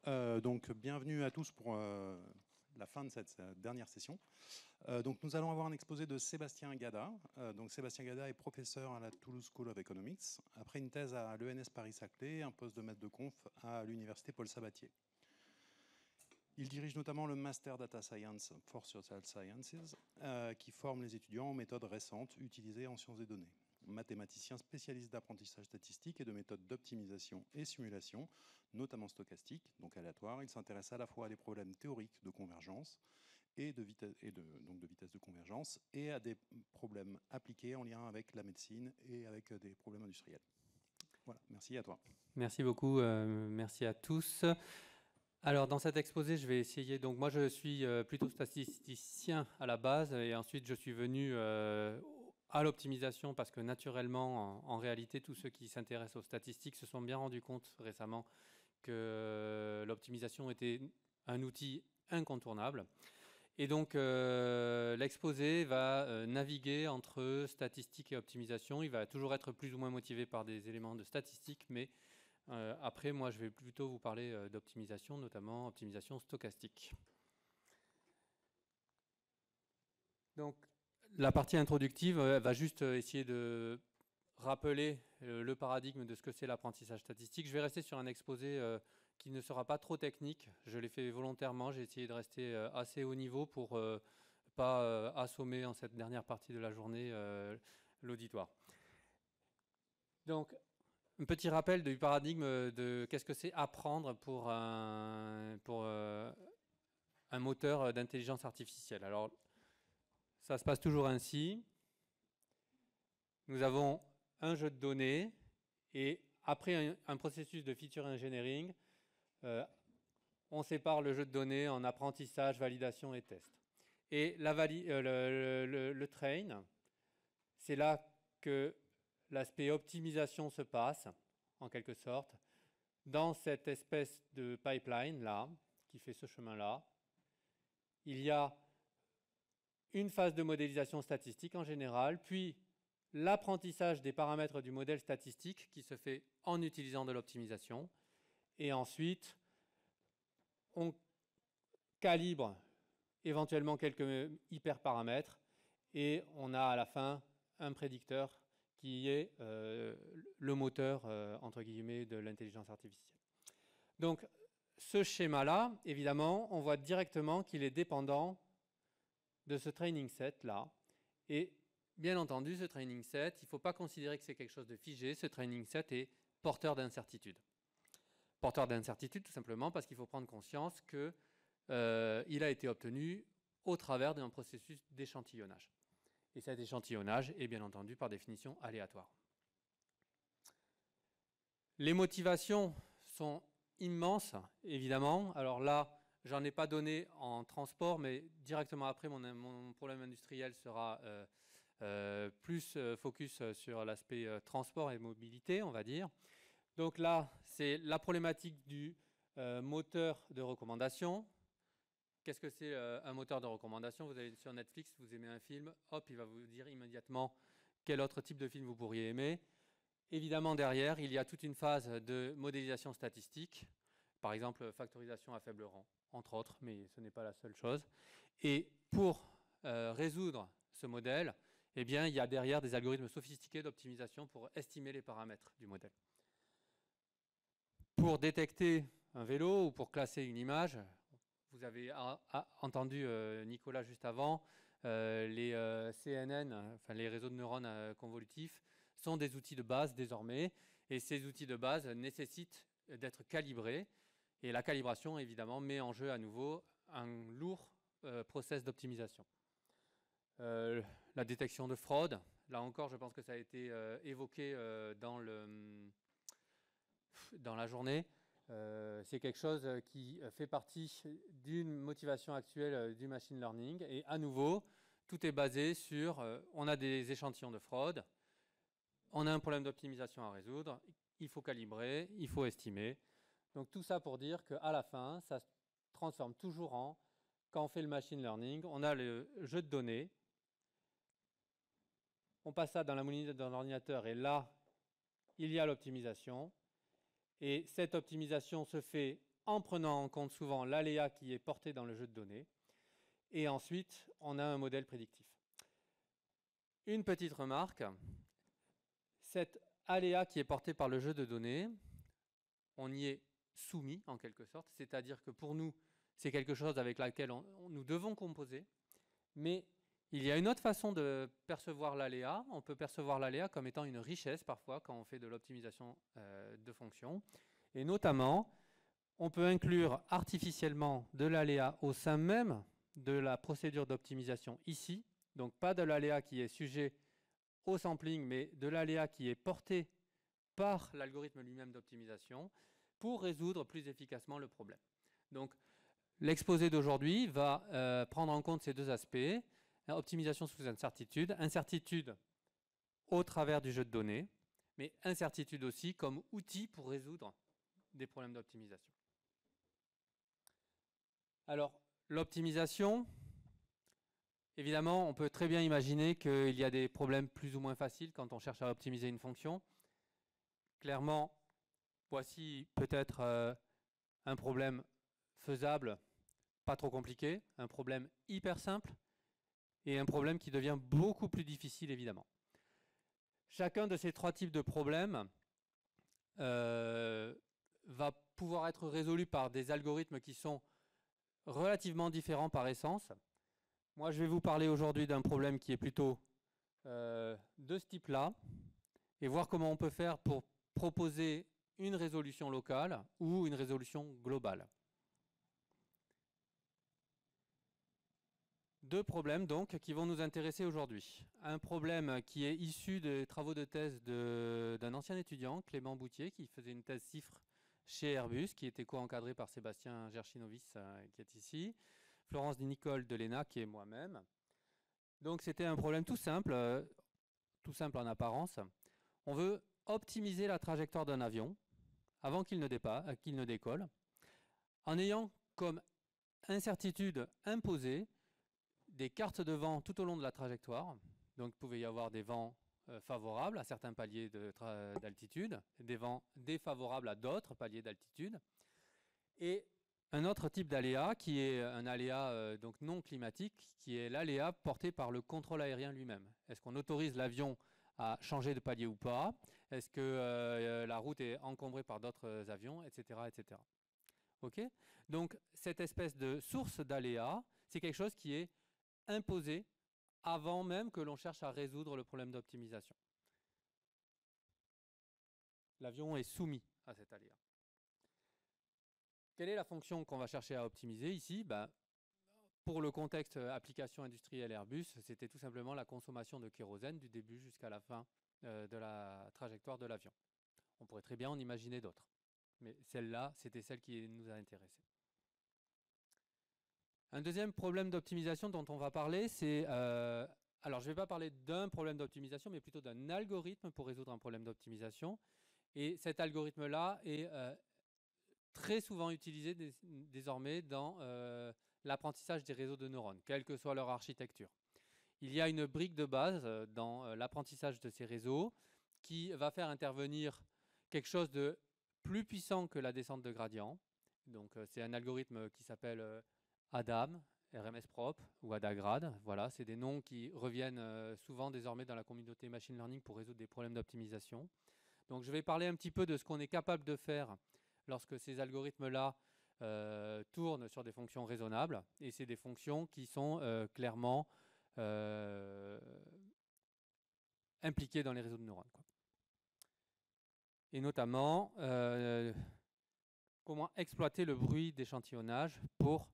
Donc, bienvenue à tous pour la fin de cette dernière session. Donc, nous allons avoir un exposé de Sébastien Gada. Donc, Sébastien Gada est professeur à la Toulouse School of Economics, après une thèse à l'ENS Paris-Saclay, un poste de maître de conf à l'université Paul Sabatier. Il dirige notamment le Master Data Science for Social Sciences, qui forme les étudiants aux méthodes récentes utilisées en sciences des données. Mathématicien spécialiste d'apprentissage statistique et de méthodes d'optimisation et simulation, notamment stochastique, donc aléatoire. Il s'intéresse à la fois à des problèmes théoriques de convergence et de vitesse, donc de vitesse de convergence, et à des problèmes appliqués en lien avec la médecine et avec des problèmes industriels. Voilà, merci à toi. Merci beaucoup, merci à tous. Alors dans cet exposé, je vais essayer, donc moi je suis plutôt statisticien à la base et ensuite je suis venu à l'optimisation parce que naturellement, en réalité, tous ceux qui s'intéressent aux statistiques se sont bien rendus compte récemment que l'optimisation était un outil incontournable. Et donc l'exposé va naviguer entre statistique et optimisation. Il va toujours être plus ou moins motivé par des éléments de statistique, mais après, moi, je vais plutôt vous parler d'optimisation, notamment optimisation stochastique. Donc, la partie introductive va juste essayer de rappeler le paradigme de ce que c'est l'apprentissage statistique. Je vais rester sur un exposé qui ne sera pas trop technique. Je l'ai fait volontairement. J'ai essayé de rester assez haut niveau pour pas assommer en cette dernière partie de la journée l'auditoire. Donc, un petit rappel du paradigme de qu'est-ce que c'est apprendre pour un moteur d'intelligence artificielle. Alors, ça se passe toujours ainsi. Nous avons un jeu de données et après un processus de feature engineering, on sépare le jeu de données en apprentissage, validation et test. Et le train, c'est là que l'aspect optimisation se passe, en quelque sorte, dans cette espèce de pipeline-là, qui fait ce chemin-là. Il y a une phase de modélisation statistique en général, puis l'apprentissage des paramètres du modèle statistique qui se fait en utilisant de l'optimisation. Et ensuite, on calibre éventuellement quelques hyperparamètres et on a à la fin un prédicteur qui est le moteur, entre guillemets, de l'intelligence artificielle. Donc, ce schéma-là, évidemment, on voit directement qu'il est dépendant de ce training set-là. Et bien entendu, ce training set, il ne faut pas considérer que c'est quelque chose de figé. Ce training set est porteur d'incertitude. Porteur d'incertitude, tout simplement parce qu'il faut prendre conscience qu'il a été obtenu au travers d'un processus d'échantillonnage. Et cet échantillonnage est bien entendu par définition aléatoire. Les motivations sont immenses, évidemment. Alors là, j'en ai pas donné en transport, mais directement après, mon problème industriel sera plus focus sur l'aspect transport et mobilité, on va dire. Donc là, c'est la problématique du moteur de recommandation. Qu'est-ce que c'est un moteur de recommandation? Vous allez sur Netflix, vous aimez un film, hop, il va vous dire immédiatement quel autre type de film vous pourriez aimer. Évidemment, derrière, il y a toute une phase de modélisation statistique, par exemple factorisation à faible rang, entre autres, mais ce n'est pas la seule chose. Et pour résoudre ce modèle, eh bien, il y a derrière des algorithmes sophistiqués d'optimisation pour estimer les paramètres du modèle. Pour détecter un vélo ou pour classer une image, vous avez entendu Nicolas juste avant, les CNN, enfin les réseaux de neurones convolutifs, sont des outils de base désormais, et ces outils de base nécessitent d'être calibrés, et la calibration évidemment met en jeu à nouveau un lourd process d'optimisation. La détection de fraude, là encore je pense que ça a été évoqué dans la journée. C'est quelque chose qui fait partie d'une motivation actuelle du machine learning, et à nouveau tout est basé sur on a des échantillons de fraude, on a un problème d'optimisation à résoudre, il faut calibrer, il faut estimer. Donc tout ça pour dire qu'à la fin, ça se transforme toujours en, quand on fait le machine learning, on a le jeu de données, on passe ça dans la moulinette dans l'ordinateur, et là, il y a l'optimisation. Et cette optimisation se fait en prenant en compte souvent l'aléa qui est porté dans le jeu de données. Et ensuite, on a un modèle prédictif. Une petite remarque, cet aléa qui est porté par le jeu de données, on y est soumis en quelque sorte, c'est-à-dire que pour nous, c'est quelque chose avec laquelle nous devons composer, mais il y a une autre façon de percevoir l'aléa. On peut percevoir l'aléa comme étant une richesse parfois quand on fait de l'optimisation de fonctions. Et notamment, on peut inclure artificiellement de l'aléa au sein même de la procédure d'optimisation ici. Donc pas de l'aléa qui est sujet au sampling, mais de l'aléa qui est porté par l'algorithme lui-même d'optimisation pour résoudre plus efficacement le problème. Donc l'exposé d'aujourd'hui va prendre en compte ces deux aspects. Optimisation sous incertitude, incertitude au travers du jeu de données, mais incertitude aussi comme outil pour résoudre des problèmes d'optimisation. Alors, l'optimisation, évidemment, on peut très bien imaginer qu'il y a des problèmes plus ou moins faciles quand on cherche à optimiser une fonction. Clairement, voici peut-être un problème faisable, pas trop compliqué, un problème hyper simple, et un problème qui devient beaucoup plus difficile, évidemment. Chacun de ces trois types de problèmes va pouvoir être résolu par des algorithmes qui sont relativement différents par essence. Moi, je vais vous parler aujourd'hui d'un problème qui est plutôt de ce type-là, et voir comment on peut faire pour proposer une résolution locale ou une résolution globale. Deux problèmes donc qui vont nous intéresser aujourd'hui. Un problème qui est issu des travaux de thèse d'un ancien étudiant, Clément Boutier, qui faisait une thèse CIFRE chez Airbus, qui était co-encadré par Sébastien Gerchinovis, qui est ici, Florence Nicole de l'ENA, qui est moi-même. Donc c'était un problème tout simple en apparence. On veut optimiser la trajectoire d'un avion avant qu'il ne décolle, en ayant comme incertitude imposée des cartes de vent tout au long de la trajectoire. Donc il pouvait y avoir des vents favorables à certains paliers d'altitude, des vents défavorables à d'autres paliers d'altitude, et un autre type d'aléa qui est un aléa donc non climatique, qui est l'aléa porté par le contrôle aérien lui-même. Est-ce qu'on autorise l'avion à changer de palier ou pas? Est-ce que la route est encombrée par d'autres avions, etc., etc. Ok. Donc cette espèce de source d'aléa, c'est quelque chose qui est imposé avant même que l'on cherche à résoudre le problème d'optimisation. L'avion est soumis à cet aléa. Quelle est la fonction qu'on va chercher à optimiser ici? Pour le contexte application industrielle Airbus, c'était tout simplement la consommation de kérosène du début jusqu'à la fin de la trajectoire de l'avion. On pourrait très bien en imaginer d'autres, mais celle-là, c'était celle qui nous a intéressés. Un deuxième problème d'optimisation dont on va parler, c'est... alors, je ne vais pas parler d'un problème d'optimisation, mais plutôt d'un algorithme pour résoudre un problème d'optimisation. Et cet algorithme-là est très souvent utilisé désormais dans l'apprentissage des réseaux de neurones, quelle que soit leur architecture. Il y a une brique de base dans l'apprentissage de ces réseaux qui va faire intervenir quelque chose de plus puissant que la descente de gradient. Donc, c'est un algorithme qui s'appelle ADAM, RMS-Prop ou ADAGRAD. Voilà, c'est des noms qui reviennent souvent désormais dans la communauté machine learning pour résoudre des problèmes d'optimisation. Donc je vais parler un petit peu de ce qu'on est capable de faire lorsque ces algorithmes-là tournent sur des fonctions raisonnables. Et c'est des fonctions qui sont clairement impliquées dans les réseaux de neurones, quoi. Et notamment, comment exploiter le bruit d'échantillonnage pour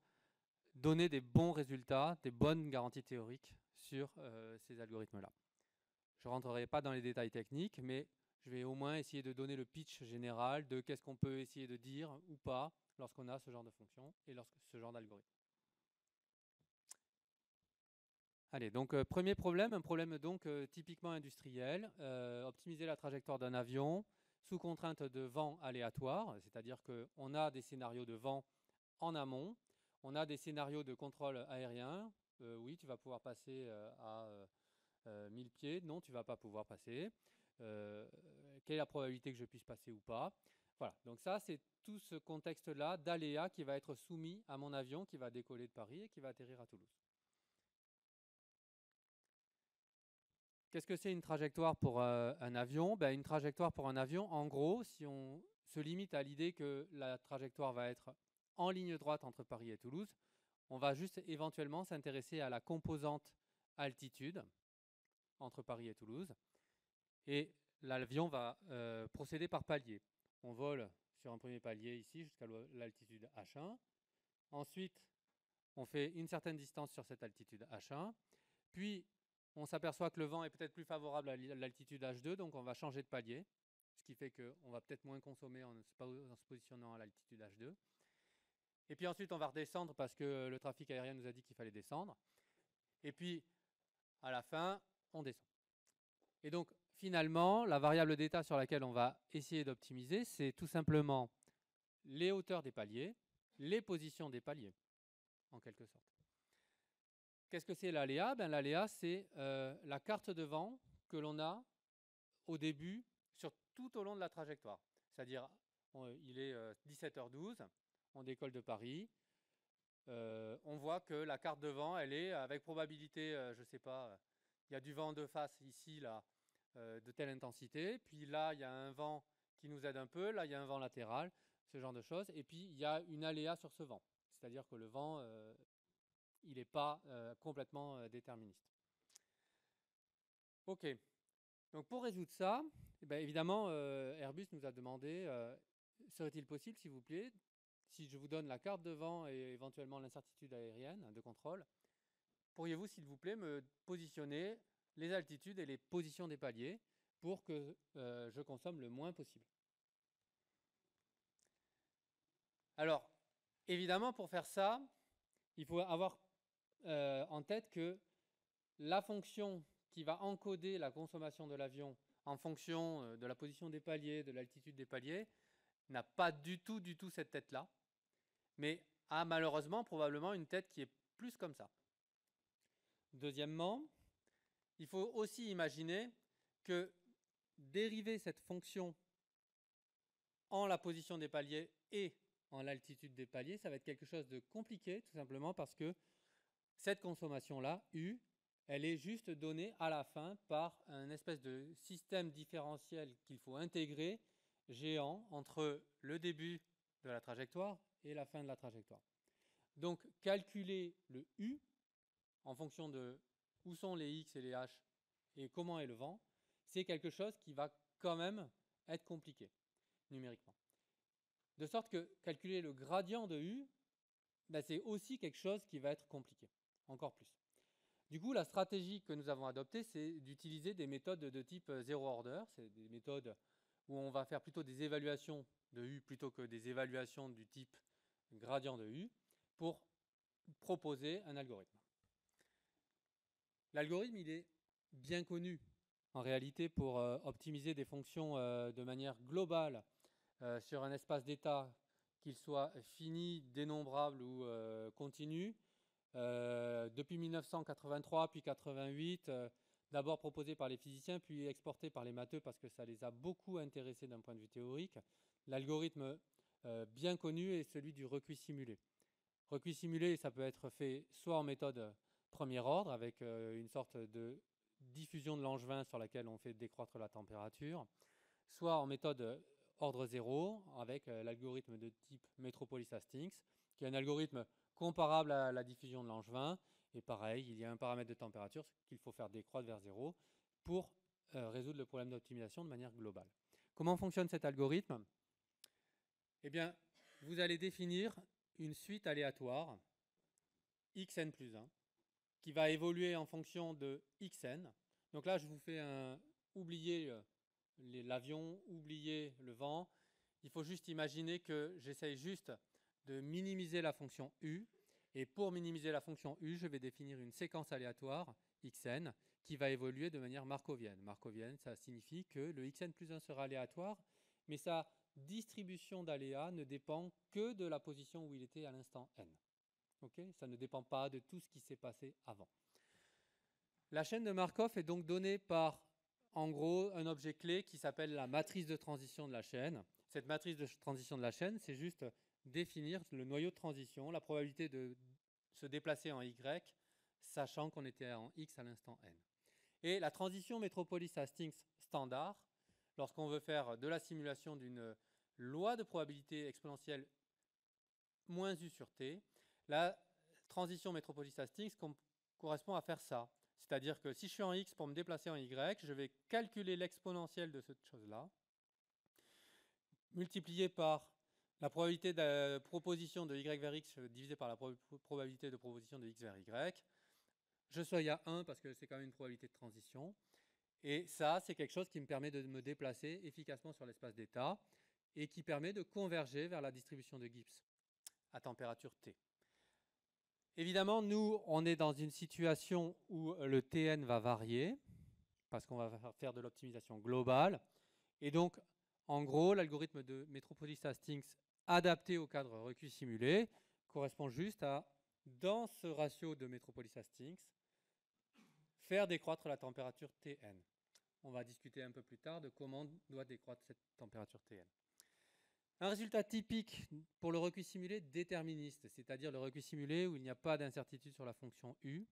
donner des bons résultats, des bonnes garanties théoriques sur ces algorithmes-là. Je ne rentrerai pas dans les détails techniques, mais je vais au moins essayer de donner le pitch général de qu'est-ce qu'on peut essayer de dire ou pas lorsqu'on a ce genre de fonction et ce genre d'algorithme. Allez, donc premier problème, un problème donc typiquement industriel, optimiser la trajectoire d'un avion sous contrainte de vent aléatoire, c'est-à-dire qu'on a des scénarios de vent en amont, on a des scénarios de contrôle aérien, oui, tu vas pouvoir passer à 1000 pieds, non, tu ne vas pas pouvoir passer. Quelle est la probabilité que je puisse passer ou pas? Voilà, donc ça, c'est tout ce contexte-là d'aléa qui va être soumis à mon avion qui va décoller de Paris et qui va atterrir à Toulouse. Qu'est-ce que c'est une trajectoire pour un avion? Une trajectoire pour un avion, en gros, si on se limite à l'idée que la trajectoire va être en ligne droite entre Paris et Toulouse, on va juste éventuellement s'intéresser à la composante altitude entre Paris et Toulouse. Et l'avion va procéder par palier. On vole sur un premier palier ici jusqu'à l'altitude H1. Ensuite, on fait une certaine distance sur cette altitude H1. Puis, on s'aperçoit que le vent est peut-être plus favorable à l'altitude H2, donc on va changer de palier, ce qui fait qu'on va peut-être moins consommer en se positionnant à l'altitude H2. Et puis ensuite, on va redescendre parce que le trafic aérien nous a dit qu'il fallait descendre. Et puis, à la fin, on descend. Et donc, finalement, la variable d'état sur laquelle on va essayer d'optimiser, c'est tout simplement les hauteurs des paliers, les positions des paliers, en quelque sorte. Qu'est-ce que c'est l'aléa? L'aléa, c'est la carte de vent que l'on a au début, tout au long de la trajectoire. C'est-à-dire, il est 17h12, on décolle de Paris. On voit que la carte de vent, elle est avec probabilité, je ne sais pas, il y a du vent de face ici, là, de telle intensité. Puis là, il y a un vent qui nous aide un peu. Là, il y a un vent latéral, ce genre de choses. Et puis, il y a une aléa sur ce vent. C'est-à-dire que le vent, il n'est pas complètement déterministe. OK. Donc, pour résoudre ça, évidemment, Airbus nous a demandé, serait-il possible, s'il vous plaît, si je vous donne la carte de vent et éventuellement l'incertitude aérienne de contrôle, pourriez-vous, s'il vous plaît, me positionner les altitudes et les positions des paliers pour que je consomme le moins possible? Alors, évidemment, pour faire ça, il faut avoir en tête que la fonction qui va encoder la consommation de l'avion en fonction de la position des paliers, de l'altitude des paliers, n'a pas du tout cette tête-là, mais a malheureusement probablement une tête qui est plus comme ça. Deuxièmement, il faut aussi imaginer que dériver cette fonction en la position des paliers et en l'altitude des paliers, ça va être quelque chose de compliqué, tout simplement parce que cette consommation-là, U, elle est juste donnée à la fin par un espèce de système différentiel qu'il faut intégrer, géant, entre le début de la trajectoire et la fin de la trajectoire. Donc, calculer le U en fonction de où sont les X et les H et comment est le vent, c'est quelque chose qui va quand même être compliqué numériquement. De sorte que calculer le gradient de U, c'est aussi quelque chose qui va être compliqué, encore plus. Du coup, la stratégie que nous avons adoptée, c'est d'utiliser des méthodes de type zero order. C'est des méthodes où on va faire plutôt des évaluations de U plutôt que des évaluations du type gradient de U pour proposer un algorithme. L'algorithme, il est bien connu en réalité pour optimiser des fonctions de manière globale sur un espace d'état, qu'il soit fini, dénombrable ou continu. Depuis 1983 puis 88, d'abord proposé par les physiciens puis exporté par les matheux parce que ça les a beaucoup intéressés d'un point de vue théorique. L'algorithme bien connu est celui du recuit simulé. Recuit simulé, ça peut être fait soit en méthode premier ordre avec une sorte de diffusion de Langevin sur laquelle on fait décroître la température, soit en méthode ordre 0 avec l'algorithme de type Metropolis-Hastings, qui est un algorithme comparable à la diffusion de Langevin. Et pareil, il y a un paramètre de température qu'il faut faire décroître vers 0 pour résoudre le problème d'optimisation de manière globale. Comment fonctionne cet algorithme? Eh bien, vous allez définir une suite aléatoire, xn plus 1, qui va évoluer en fonction de xn. Donc là, je vous fais oublier l'avion, oublier le vent. Il faut juste imaginer que j'essaye juste de minimiser la fonction u. Et pour minimiser la fonction u, je vais définir une séquence aléatoire, xn, qui va évoluer de manière markovienne. Markovienne, ça signifie que le xn plus 1 sera aléatoire, mais sa distribution d'aléas ne dépend que de la position où il était à l'instant n. Okay, ça ne dépend pas de tout ce qui s'est passé avant. La chaîne de Markov est donc donnée par, en gros, un objet clé qui s'appelle la matrice de transition de la chaîne. Cette matrice de transition de la chaîne, c'est juste définir le noyau de transition, la probabilité de se déplacer en Y, sachant qu'on était en X à l'instant N. Et la transition Metropolis-Hastings standard, lorsqu'on veut faire de la simulation d'une loi de probabilité exponentielle moins U sur T, la transition Metropolis-Hastings correspond à faire ça. C'est-à-dire que si je suis en X pour me déplacer en Y, je vais calculer l'exponentielle de cette chose-là, multiplié par la probabilité de proposition de Y vers X divisé par la probabilité de proposition de X vers Y. Je seuil à 1 parce que c'est quand même une probabilité de transition. Et ça, c'est quelque chose qui me permet de me déplacer efficacement sur l'espace d'état et qui permet de converger vers la distribution de Gibbs à température T. Évidemment, nous, on est dans une situation où le Tn va varier parce qu'on va faire de l'optimisation globale. Et donc, en gros, l'algorithme de Metropolis-Hastings adapté au cadre recuit simulé correspond juste à, dans ce ratio de Metropolis-Hastings, faire décroître la température Tn. On va discuter un peu plus tard de comment doit décroître cette température Tn. Un résultat typique pour le recuit simulé déterministe, c'est-à-dire le recuit simulé où il n'y a pas d'incertitude sur la fonction U.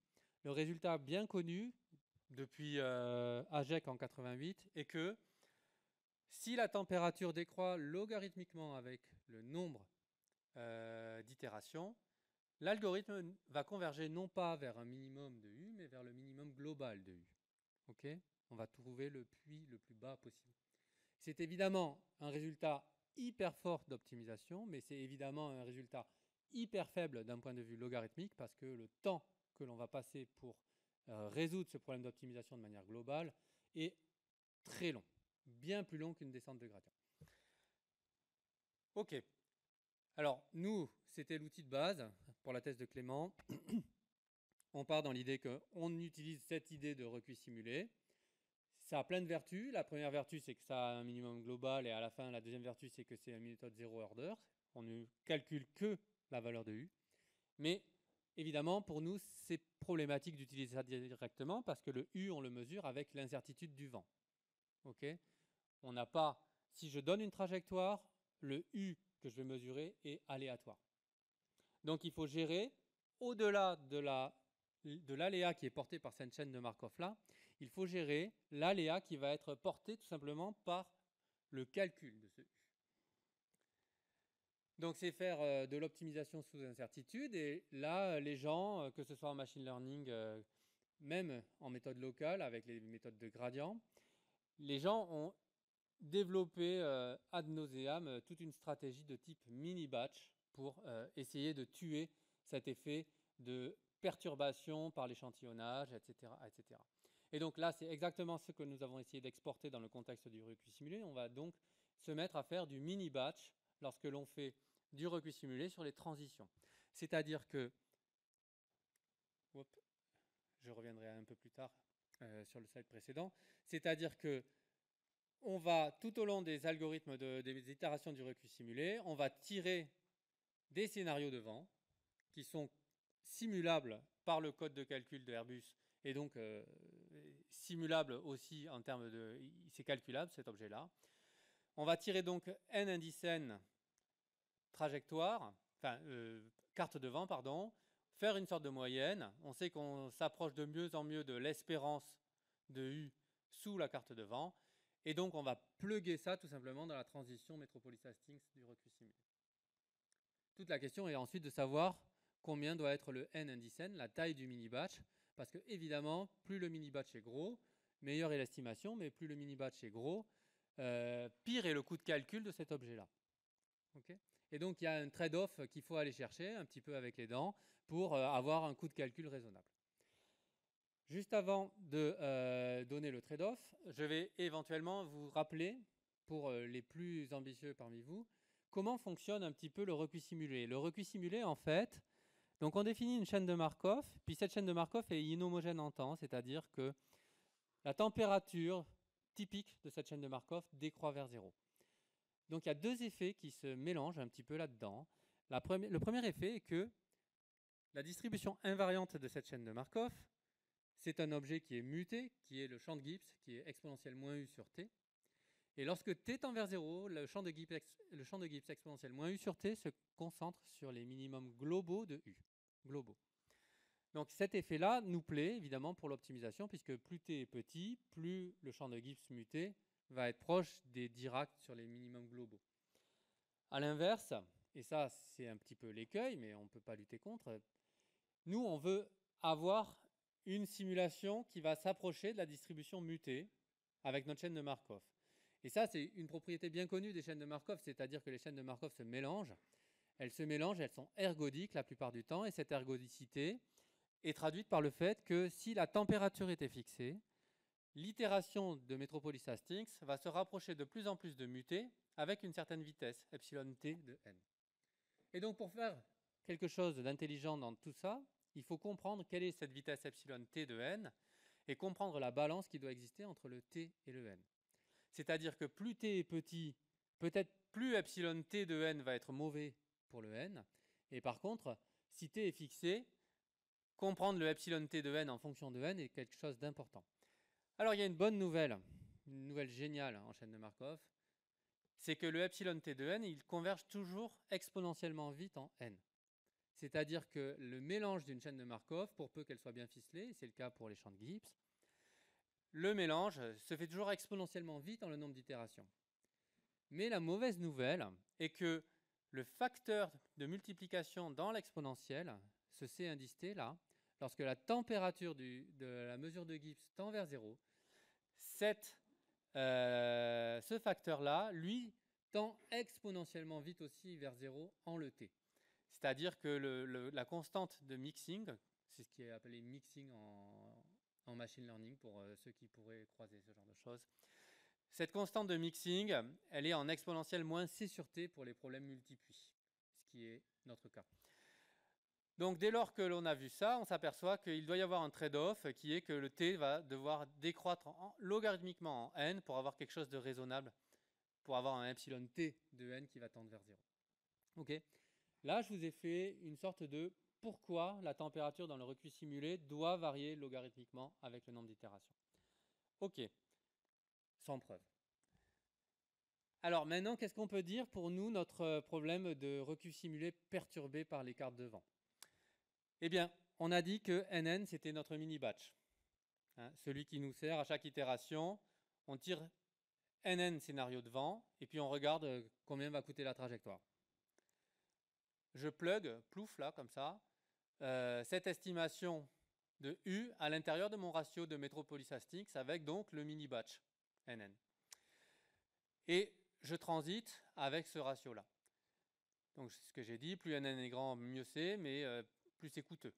Le résultat bien connu depuis AGEC en 88 est que si la température décroît logarithmiquement avec le nombre d'itérations, l'algorithme va converger non pas vers un minimum de U, mais vers le minimum global de U. Okay ? On va trouver le puits le plus bas possible. C'est évidemment un résultat hyper fort d'optimisation, mais c'est évidemment un résultat hyper faible d'un point de vue logarithmique, parce que le temps que l'on va passer pour résoudre ce problème d'optimisation de manière globale est très long, bien plus long qu'une descente de gradient. Ok. Alors, nous, c'était l'outil de base pour la thèse de Clément. On part dans l'idée qu'on utilise cette idée de recuit simulé. Ça a plein de vertus. La première vertu, c'est que ça a un minimum global, et à la fin, la deuxième vertu, c'est que c'est une méthode zero order. On ne calcule que la valeur de U. Mais évidemment, pour nous, c'est problématique d'utiliser ça directement parce que le U, on le mesure avec l'incertitude du vent. Okay ? On n'a pas, si je donne une trajectoire, le U que je vais mesurer est aléatoire. Donc il faut gérer, au-delà de l'aléa qui est porté par cette chaîne de Markov-là, il faut gérer l'aléa qui va être porté tout simplement par le calcul de ce U. Donc c'est faire de l'optimisation sous incertitude, et là, les gens, que ce soit en machine learning, même en méthode locale, avec les méthodes de gradient, les gens ont développé ad nauseam toute une stratégie de type mini-batch pour essayer de tuer cet effet de perturbation par l'échantillonnage, etc., etc. Et donc là, c'est exactement ce que nous avons essayé d'exporter dans le contexte du recuit simulé. On va donc se mettre à faire du mini-batch lorsque l'on fait du recuit simulé sur les transitions. C'est-à-dire que, je reviendrai un peu plus tard sur le slide précédent, c'est-à-dire que on va, tout au long des algorithmes des itérations du recuit simulé, on va tirer des scénarios de vent qui sont simulables par le code de calcul de Airbus, et donc simulables aussi en termes de... C'est calculable, cet objet-là. On va tirer donc n indice n trajectoire, enfin carte de vent, pardon, faire une sorte de moyenne. On sait qu'on s'approche de mieux en mieux de l'espérance de U sous la carte de vent. Et donc, on va plugger ça tout simplement dans la transition Metropolis-Hastings du recuit simulé. Toute la question est ensuite de savoir combien doit être le n indice n, la taille du mini-batch, parce que évidemment, plus le mini-batch est gros, meilleure est l'estimation, mais plus le mini-batch est gros, pire est le coût de calcul de cet objet-là. Okay ? Et donc, il y a un trade-off qu'il faut aller chercher un petit peu avec les dents pour avoir un coût de calcul raisonnable. Juste avant de donner le trade-off, je vais éventuellement vous rappeler, pour les plus ambitieux parmi vous, comment fonctionne un petit peu le recuit simulé. Le recuit simulé, en fait, donc on définit une chaîne de Markov, puis cette chaîne de Markov est inhomogène en temps, c'est-à-dire que la température typique de cette chaîne de Markov décroît vers 0. Donc il y a deux effets qui se mélangent un petit peu là-dedans. Le premier effet est que la distribution invariante de cette chaîne de Markov, c'est un objet qui est muté, qui est le champ de Gibbs, qui est exponentielle moins U sur T. Et lorsque t tend vers 0, le champ de Gibbs exponentiel moins u sur t se concentre sur les minimums globaux de u. Globaux. Donc cet effet-là nous plaît évidemment pour l'optimisation, puisque plus t est petit, plus le champ de Gibbs muté va être proche des Dirac sur les minimums globaux. A l'inverse, et ça c'est un petit peu l'écueil, mais on ne peut pas lutter contre, nous on veut avoir une simulation qui va s'approcher de la distribution mutée avec notre chaîne de Markov. Et ça, c'est une propriété bien connue des chaînes de Markov, c'est-à-dire que les chaînes de Markov se mélangent. Elles se mélangent, elles sont ergodiques la plupart du temps, et cette ergodicité est traduite par le fait que si la température était fixée, l'itération de Metropolis-Hastings va se rapprocher de plus en plus de muté avec une certaine vitesse, epsilon t de n. Et donc pour faire quelque chose d'intelligent dans tout ça, il faut comprendre quelle est cette vitesse epsilon t de n et comprendre la balance qui doit exister entre le t et le n. C'est-à-dire que plus t est petit, peut-être plus epsilon t de n va être mauvais pour le n. Et par contre, si t est fixé, comprendre le epsilon t de n en fonction de n est quelque chose d'important. Alors il y a une nouvelle géniale en chaîne de Markov, c'est que le epsilon t de n, il converge toujours exponentiellement vite en n. C'est-à-dire que le mélange d'une chaîne de Markov, pour peu qu'elle soit bien ficelée, c'est le cas pour les champs de Gibbs, le mélange se fait toujours exponentiellement vite dans le nombre d'itérations. Mais la mauvaise nouvelle est que le facteur de multiplication dans l'exponentielle, ce C indice T là, lorsque la température de la mesure de Gibbs tend vers 0, ce facteur-là, lui, tend exponentiellement vite aussi vers 0 en le T. C'est-à-dire que la constante de mixing, c'est ce qui est appelé mixing en machine learning pour ceux qui pourraient croiser ce genre de choses. Cette constante de mixing, elle est en exponentielle moins c sur t pour les problèmes multipuits, ce qui est notre cas. Donc dès lors que l'on a vu ça, on s'aperçoit qu'il doit y avoir un trade-off qui est que le t va devoir décroître logarithmiquement en n pour avoir quelque chose de raisonnable, pour avoir un epsilon t de n qui va tendre vers 0. Okay. Là, je vous ai fait une sorte de pourquoi la température dans le recuit simulé doit varier logarithmiquement avec le nombre d'itérations. Ok, sans preuve. Alors maintenant, qu'est-ce qu'on peut dire pour nous, notre problème de recuit simulé perturbé par les cartes de vent? Eh bien, on a dit que NN, c'était notre mini-batch. Hein, celui qui nous sert à chaque itération. On tire NN scénario de vent, et puis on regarde combien va coûter la trajectoire. Je plug, plouf là, comme ça, cette estimation de U à l'intérieur de mon ratio de Metropolis-Hastings avec donc le mini-batch NN. Et je transite avec ce ratio-là. Donc c'est ce que j'ai dit, plus NN est grand, mieux c'est, mais plus c'est coûteux.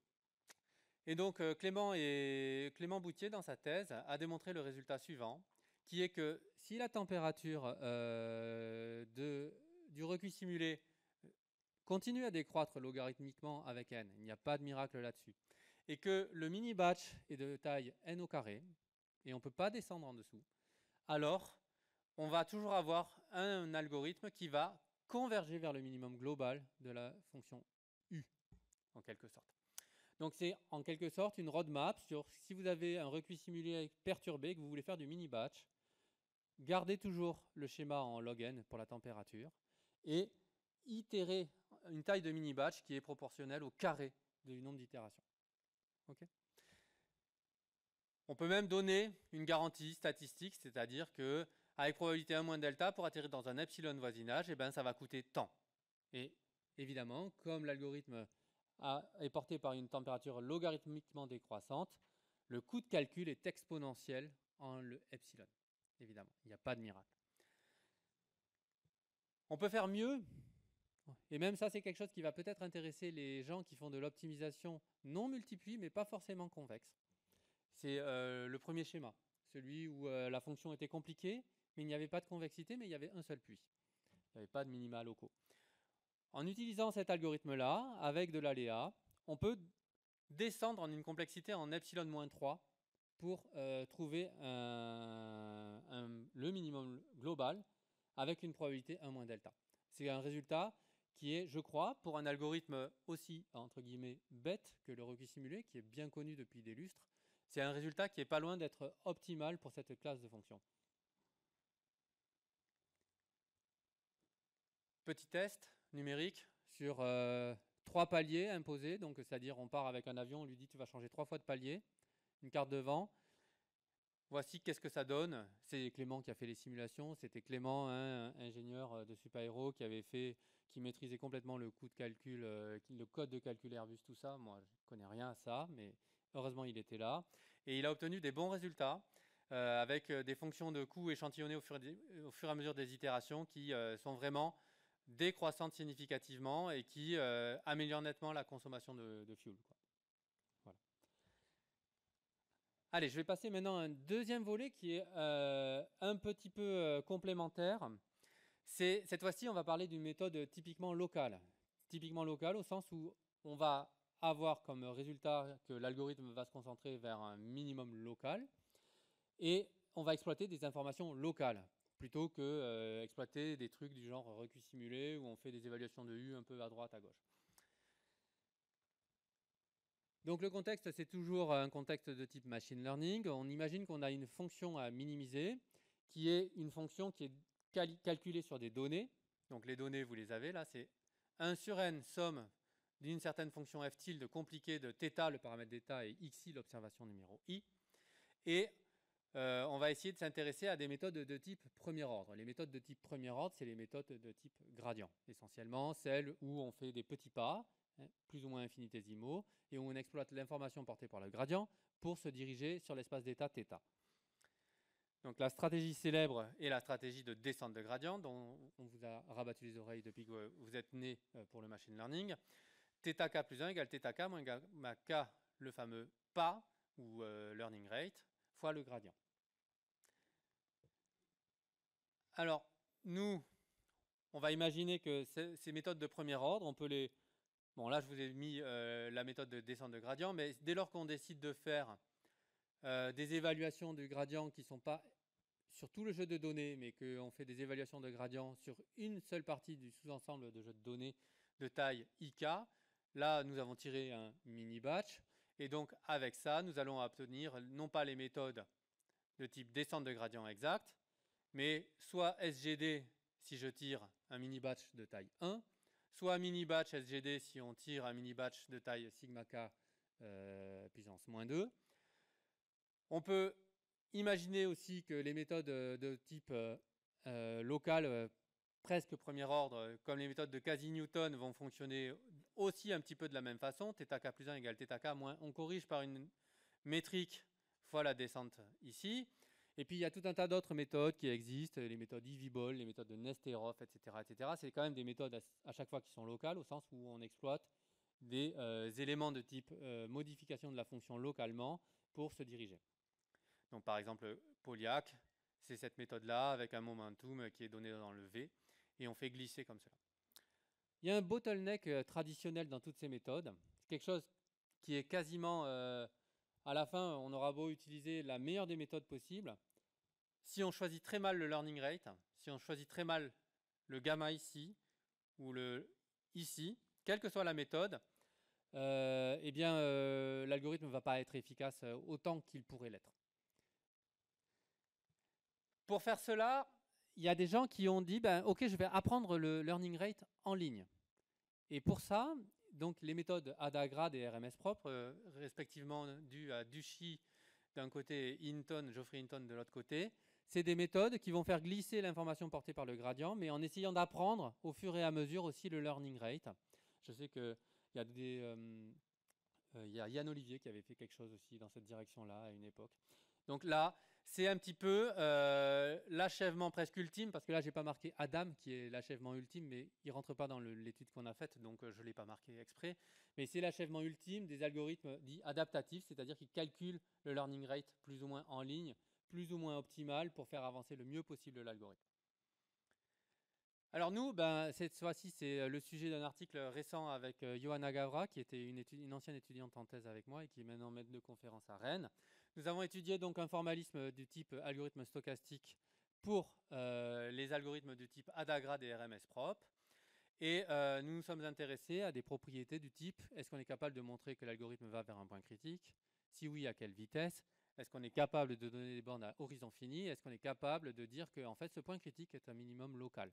Et donc Clément Boutier, dans sa thèse, a démontré le résultat suivant, qui est que si la température du recuit simulé continue à décroître logarithmiquement avec n, il n'y a pas de miracle là-dessus, et que le mini-batch est de taille n au carré, et on ne peut pas descendre en dessous, alors on va toujours avoir un algorithme qui va converger vers le minimum global de la fonction u, en quelque sorte. Donc c'est en quelque sorte une roadmap sur si vous avez un recuit simulé perturbé, que vous voulez faire du mini-batch, gardez toujours le schéma en log n pour la température, et itérer une taille de mini-batch qui est proportionnelle au carré du nombre d'itérations. Okay. On peut même donner une garantie statistique, c'est-à-dire que avec probabilité 1 moins delta, pour atterrir dans un epsilon voisinage, eh ben, ça va coûter tant. Et évidemment, comme l'algorithme est porté par une température logarithmiquement décroissante, le coût de calcul est exponentiel en le epsilon. Évidemment, il n'y a pas de miracle. On peut faire mieux, et même ça, c'est quelque chose qui va peut-être intéresser les gens qui font de l'optimisation non multipuits, mais pas forcément convexe. C'est le premier schéma, celui où la fonction était compliquée, mais il n'y avait pas de convexité, mais il y avait un seul puits. Il n'y avait pas de minima locaux. En utilisant cet algorithme-là, avec de l'aléa, on peut descendre en une complexité en epsilon-3 pour trouver le minimum global avec une probabilité 1 moins delta. C'est un résultat qui est, je crois, pour un algorithme aussi, entre guillemets, bête que le recuit simulé, qui est bien connu depuis des lustres, c'est un résultat qui est pas loin d'être optimal pour cette classe de fonctions. petit test numérique sur 3 paliers imposés. Donc, c'est-à-dire, on part avec un avion, on lui dit tu vas changer 3 fois de palier, une carte de vent. Voici qu'est-ce que ça donne. C'est Clément qui a fait les simulations. C'était Clément, hein, ingénieur de Supaéro, qui maîtrisait complètement le coût de calcul, le code de calcul Airbus, tout ça. Moi, je ne connais rien à ça, mais heureusement, il était là. Et il a obtenu des bons résultats avec des fonctions de coût échantillonnées au fur et à mesure des itérations qui sont vraiment décroissantes significativement et qui améliorent nettement la consommation de fuel, quoi. Voilà. Allez, je vais passer maintenant à un deuxième volet qui est un petit peu complémentaire. Cette fois-ci, on va parler d'une méthode typiquement locale. Typiquement locale au sens où on va avoir comme résultat que l'algorithme va se concentrer vers un minimum local et on va exploiter des informations locales plutôt que exploiter des trucs du genre recuit simulé où on fait des évaluations de U un peu à droite, à gauche. Donc le contexte, c'est toujours un contexte de type machine learning. On imagine qu'on a une fonction à minimiser qui est une fonction qui est calculée sur des données. Donc les données, vous les avez là, c'est 1 sur n somme d'une certaine fonction f tilde compliquée de θ, le paramètre d'état, et xi, l'observation numéro i. Et on va essayer de s'intéresser à des méthodes de type premier ordre. Les méthodes de type premier ordre, c'est les méthodes de type gradient, essentiellement celles où on fait des petits pas, plus ou moins infinitésimaux, et où on exploite l'information portée par le gradient pour se diriger sur l'espace d'état θ. Donc la stratégie célèbre est la stratégie de descente de gradient, dont on vous a rabattu les oreilles depuis que vous êtes né pour le machine learning. θk plus 1 égale θk moins gamma k, le fameux pas, ou learning rate, fois le gradient. Alors, nous, on va imaginer que ces méthodes de premier ordre, on peut les... Bon, là, je vous ai mis la méthode de descente de gradient, mais dès lors qu'on décide de faire des évaluations du gradient qui ne sont pas sur tout le jeu de données, mais qu'on fait des évaluations de gradient sur une seule partie du sous-ensemble de jeu de données de taille IK, là, nous avons tiré un mini-batch, et donc, avec ça, nous allons obtenir non pas les méthodes de type descente de gradient exact, mais soit SGD si je tire un mini-batch de taille 1, soit mini-batch SGD si on tire un mini-batch de taille sigma k puissance moins 2. On peut imaginer aussi que les méthodes de type local, presque premier ordre, comme les méthodes de quasi-Newton, vont fonctionner aussi un petit peu de la même façon. θk plus 1 égale θk moins, on corrige par une métrique fois la descente ici. Et puis il y a tout un tas d'autres méthodes qui existent, les méthodes eVBOL, les méthodes de Nesterov, etc. etc. C'est quand même des méthodes à chaque fois qui sont locales, au sens où on exploite des éléments de type modification de la fonction localement pour se diriger. Donc par exemple, Poliak, c'est cette méthode-là avec un momentum qui est donné dans le V, et on fait glisser comme cela. Il y a un bottleneck traditionnel dans toutes ces méthodes, quelque chose qui est quasiment... à la fin, on aura beau utiliser la meilleure des méthodes possibles. Si on choisit très mal le learning rate, si on choisit très mal le gamma ici ou le ici, quelle que soit la méthode, l'algorithme ne va pas être efficace autant qu'il pourrait l'être. Pour faire cela, il y a des gens qui ont dit ok, je vais apprendre le learning rate en ligne. Et pour ça, donc les méthodes ADA-GRAD et RMS propre, respectivement dues à Duchy d'un côté et Geoffrey Hinton de l'autre côté, c'est des méthodes qui vont faire glisser l'information portée par le gradient, mais en essayant d'apprendre au fur et à mesure aussi le learning rate. Je sais qu'il y a Yann Olivier qui avait fait quelque chose aussi dans cette direction-là à une époque. Donc là, c'est un petit peu l'achèvement presque ultime, parce que là, je n'ai pas marqué Adam, qui est l'achèvement ultime, mais il ne rentre pas dans l'étude qu'on a faite, donc je ne l'ai pas marqué exprès. Mais c'est l'achèvement ultime des algorithmes dits adaptatifs, c'est-à-dire qui calculent le learning rate plus ou moins en ligne, plus ou moins optimal pour faire avancer le mieux possible l'algorithme. Alors nous, cette fois-ci, c'est le sujet d'un article récent avec Johanna Gavra, qui était une ancienne étudiante en thèse avec moi et qui est maintenant maître de conférence à Rennes. Nous avons étudié donc un formalisme du type algorithme stochastique pour les algorithmes du type ADA-GRAD et RMS propre. Et nous nous sommes intéressés à des propriétés du type, est-ce qu'on est capable de montrer que l'algorithme va vers un point critique? Si oui, à quelle vitesse? Est-ce qu'on est capable de donner des bornes à horizon fini? Est-ce qu'on est capable de dire que en fait, ce point critique est un minimum local?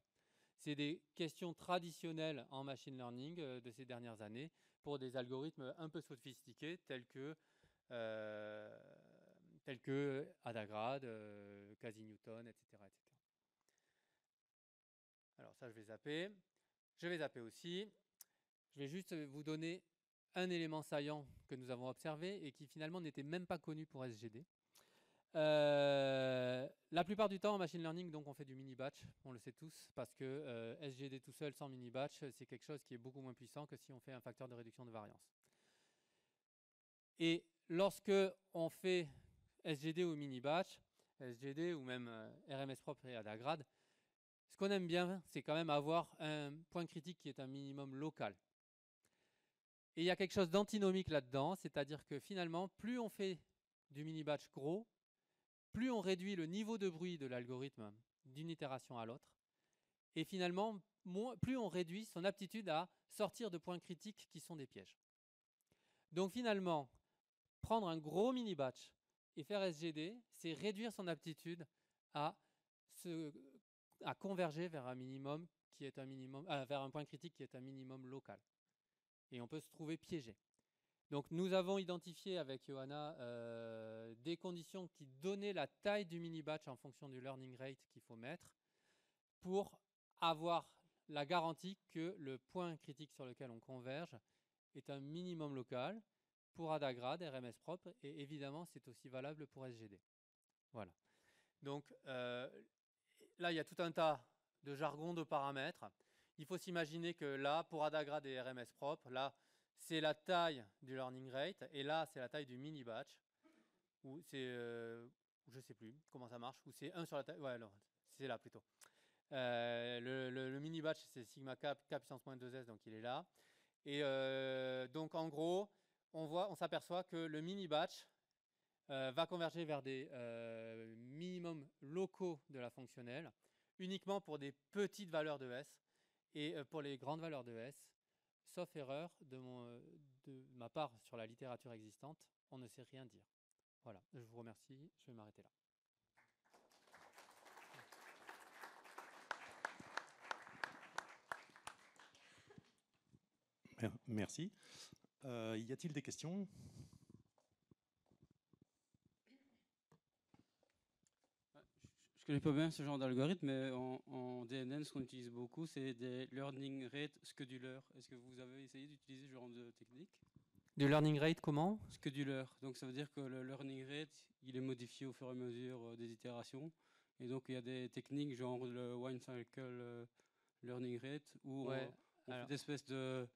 c'est des questions traditionnelles en machine learning de ces dernières années pour des algorithmes un peu sophistiqués tels que Adagrad, quasi-Newton, etc., etc. Alors ça, je vais zapper. Je vais zapper aussi. Je vais juste vous donner un élément saillant que nous avons observé et qui finalement n'était même pas connu pour SGD. La plupart du temps en machine learning, donc on fait du mini-batch, on le sait tous, parce que SGD tout seul sans mini-batch, c'est quelque chose qui est beaucoup moins puissant que si on fait un facteur de réduction de variance. Et lorsque on fait SGD ou mini-batch, SGD ou même RMS propre et Adagrad, ce qu'on aime bien, c'est quand même avoir un point critique qui est un minimum local. Et il y a quelque chose d'antinomique là-dedans, c'est-à-dire que finalement, plus on fait du mini-batch gros, plus on réduit le niveau de bruit de l'algorithme d'une itération à l'autre, et finalement, plus on réduit son aptitude à sortir de points critiques qui sont des pièges. Donc finalement, prendre un gros mini-batch et faire SGD, c'est réduire son aptitude à converger vers un minimum qui est un minimum, vers un point critique qui est un minimum local. Et on peut se trouver piégé. Donc nous avons identifié avec Johanna des conditions qui donnaient la taille du mini-batch en fonction du learning rate qu'il faut mettre pour avoir la garantie que le point critique sur lequel on converge est un minimum local pour Adagrad, RMS propre, et évidemment c'est aussi valable pour SGD. Voilà. Donc là il y a tout un tas de jargon de paramètres. Il faut s'imaginer que là, pour Adagrad et RMS propre, là c'est la taille du learning rate, et là c'est la taille du mini-batch, ou c'est, je ne sais plus comment ça marche, ou c'est 1 sur la taille, ouais, non, c'est là plutôt. Le mini-batch c'est sigma k puissance moins 2s, donc il est là. Et donc en gros, on s'aperçoit que le mini-batch va converger vers des minimums locaux de la fonctionnelle, uniquement pour des petites valeurs de S, et pour les grandes valeurs de S, sauf erreur de ma part sur la littérature existante, on ne sait rien dire. Voilà, je vous remercie, je vais m'arrêter là. Merci. Y a-t-il des questions ? Je connais pas bien ce genre d'algorithme, mais en DNN, ce qu'on utilise beaucoup, c'est des learning rate schedulers. Est-ce que vous avez essayé d'utiliser ce genre de technique ? Du learning rate comment ? Scheduler. Donc ça veut dire que le learning rate, il est modifié au fur et à mesure des itérations. Et donc il y a des techniques genre le one cycle learning rate où on fait des espèces de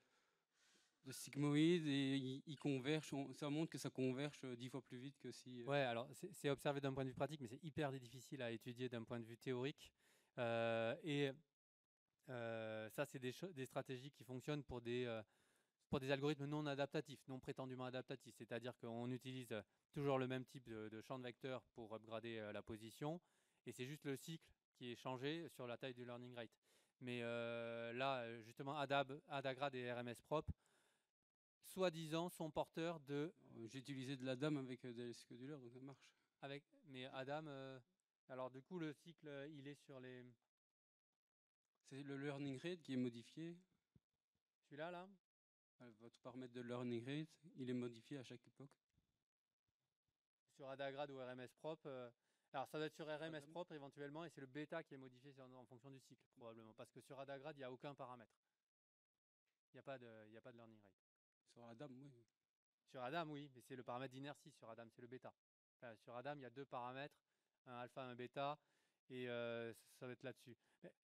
sigmoïdes et il converge. Ça montre que ça converge 10 fois plus vite que si... Ouais, alors c'est observé d'un point de vue pratique, mais c'est hyper difficile à étudier d'un point de vue théorique. Ça, c'est des stratégies qui fonctionnent pour des algorithmes non adaptatifs, non prétendument adaptatifs. C'est-à-dire qu'on utilise toujours le même type de champ de vecteurs pour upgrader la position, et c'est juste le cycle qui est changé sur la taille du learning rate. Mais là, justement, Adagrad et RMS propre, soi-disant, sont porteurs de... J'ai utilisé de la dame avec des schedulers, donc ça marche. Mais Adam, alors du coup, le cycle, il est sur les... C'est le learning rate qui est modifié. Celui-là, là ? Votre paramètre de learning rate, il est modifié à chaque époque. Sur Adagrad ou RMS propre. Alors ça doit être sur RMS propre éventuellement, et c'est le bêta qui est modifié en fonction du cycle probablement, parce que sur Adagrad il n'y a aucun paramètre. Il n'y a pas de learning rate. Sur Adam, oui. Sur Adam, oui, mais c'est le paramètre d'inertie sur Adam, c'est le bêta. Enfin, sur Adam, il y a 2 paramètres, un alpha, un bêta, et ça va être là-dessus.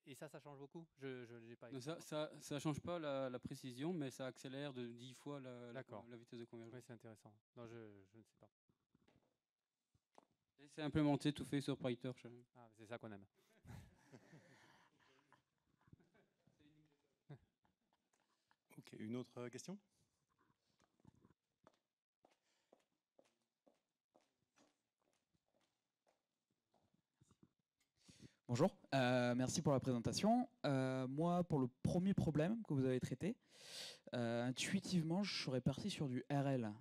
Et ça change beaucoup. Je n'ai pas. Non, ça change pas la précision, mais ça accélère de 10 fois la vitesse de convergence. Oui, c'est intéressant. Non, je ne sais pas. C'est implémenté, tout fait sur PyTorch. Ah, c'est ça qu'on aime. Ok, une autre question ? Bonjour, merci pour la présentation. Moi, pour le premier problème que vous avez traité, intuitivement, je serais parti sur du RL.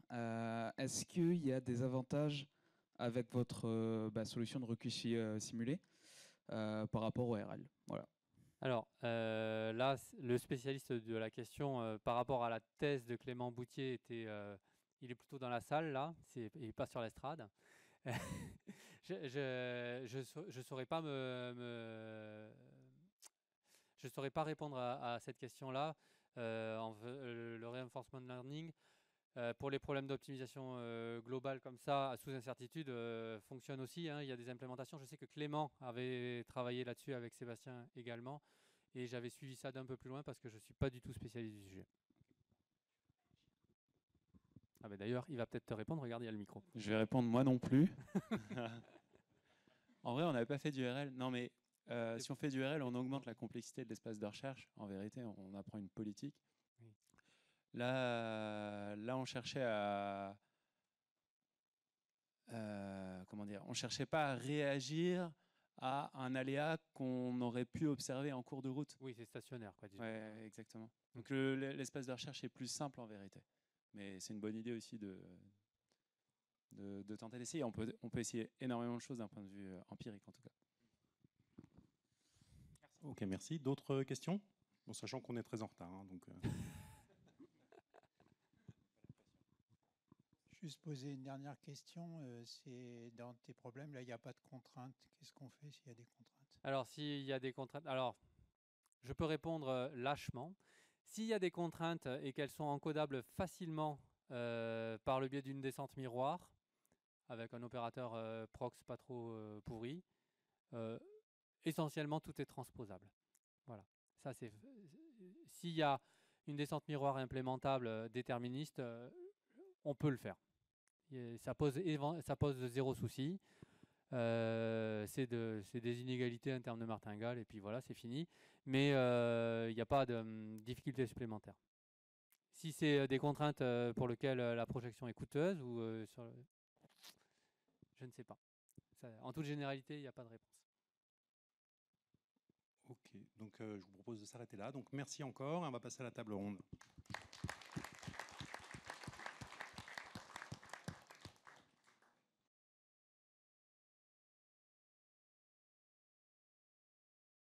Est-ce qu'il y a des avantages avec votre solution de recuit simulé par rapport au RL ? Voilà. Alors là, le spécialiste de la question par rapport à la thèse de Clément Boutier il est plutôt dans la salle là, il pas sur l'estrade. Je saurais pas je saurais pas répondre à cette question-là. Le reinforcement learning pour les problèmes d'optimisation globale comme ça, sous incertitude, fonctionne aussi. Hein. Il y a des implémentations. Je sais que Clément avait travaillé là-dessus avec Sébastien également. Et j'avais suivi ça d'un peu plus loin parce que je ne suis pas du tout spécialiste du sujet. Ah ben d'ailleurs, il va peut-être te répondre. Regarde, il y a le micro. Je vais répondre moi non plus. En vrai, on n'avait pas fait d'URL. Non, mais si on fait d'URL, on augmente la complexité de l'espace de recherche. En vérité, on apprend une politique. Oui. Là, on cherchait à... comment dire ? On ne cherchait pas à réagir à un aléa qu'on aurait pu observer en cours de route. Oui, c'est stationnaire, quoi. Oui, exactement. Donc l'espace de recherche est plus simple en vérité. Mais c'est une bonne idée aussi de tenter d'essayer. On peut essayer énormément de choses d'un point de vue empirique en tout cas. Ok, merci. D'autres questions? Bon, sachant qu'on est très en retard. Hein, donc, Juste poser une dernière question. C'est dans tes problèmes, là, il n'y a pas de contraintes. Qu'est-ce qu'on fait s'il y a des contraintes? Alors, s'il y a des contraintes, alors je peux répondre lâchement. S'il y a des contraintes et qu'elles sont encodables facilement par le biais d'une descente miroir, avec un opérateur prox pas trop pourri, essentiellement tout est transposable. Voilà. Ça, c'est s'il y a une descente miroir implémentable déterministe, on peut le faire. Ça pose zéro souci. C'est des inégalités en termes de martingale et puis voilà, c'est fini. Mais il n'y a pas de difficulté supplémentaire. Si c'est des contraintes pour lesquelles la projection est coûteuse ou je ne sais pas. Ça, en toute généralité, il n'y a pas de réponse. Ok, donc je vous propose de s'arrêter là. Donc merci encore. On va passer à la table ronde.